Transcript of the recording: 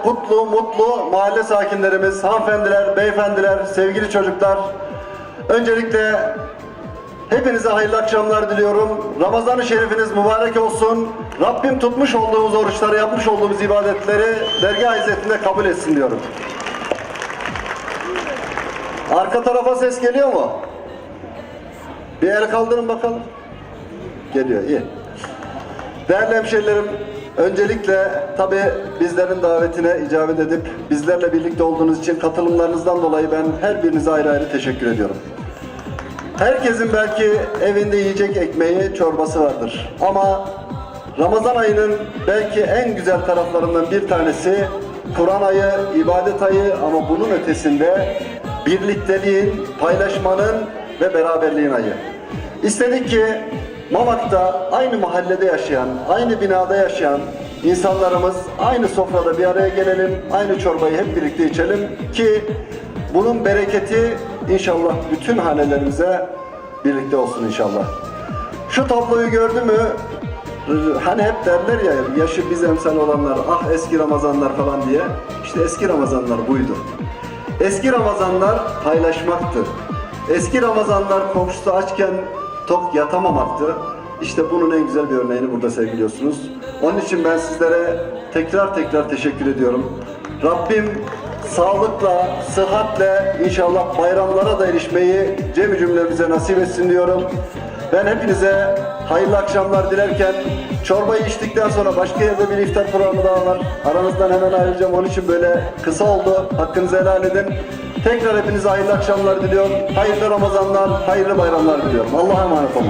Kutlu, mutlu mahalle sakinlerimiz, hanımefendiler, beyefendiler, sevgili çocuklar. Öncelikle hepinize hayırlı akşamlar diliyorum. Ramazan-ı Şerifiniz mübarek olsun. Rabbim tutmuş olduğumuz oruçları, yapmış olduğumuz ibadetleri dergâh izzetinde kabul etsin diyorum. Arka tarafa ses geliyor mu? Bir el kaldırın bakalım. Geliyor, iyi. Değerli hemşehrilerim, öncelikle tabii bizlerin davetine icabet edip bizlerle birlikte olduğunuz için katılımlarınızdan dolayı ben her birinize ayrı ayrı teşekkür ediyorum. Herkesin belki evinde yiyecek ekmeği, çorbası vardır. Ama Ramazan ayının belki en güzel taraflarından bir tanesi Kur'an ayı, ibadet ayı ama bunun ötesinde birlikteliğin, paylaşmanın ve beraberliğin ayı. İstedik ki Mamak'ta aynı mahallede yaşayan, aynı binada yaşayan insanlarımız aynı sofrada bir araya gelelim, aynı çorbayı hep birlikte içelim ki bunun bereketi inşallah bütün hanelerimize birlikte olsun inşallah. Şu tabloyu gördü mü? Hani hep derler ya, yaşı biz emsal olanlar, ah eski Ramazanlar falan diye. İşte eski Ramazanlar buydu. Eski Ramazanlar paylaşmaktı. Eski Ramazanlar komşusu açken tok yatamamaktı. İşte bunun en güzel bir örneğini burada sergiliyorsunuz. Onun için ben sizlere tekrar teşekkür ediyorum. Rabbim sağlıkla, sıhhatle inşallah bayramlara da erişmeyi cem-i cümlemize nasip etsin diyorum. Ben hepinize hayırlı akşamlar dilerken çorbayı içtikten sonra başka yerde bir iftar programı daha var. Aranızdan hemen ayrılacağım. Onun için böyle kısa oldu. Hakkınızı helal edin. Tekrar hepinize hayırlı akşamlar diliyorum. Hayırlı Ramazanlar, hayırlı bayramlar diliyorum. Allah'a emanet olun.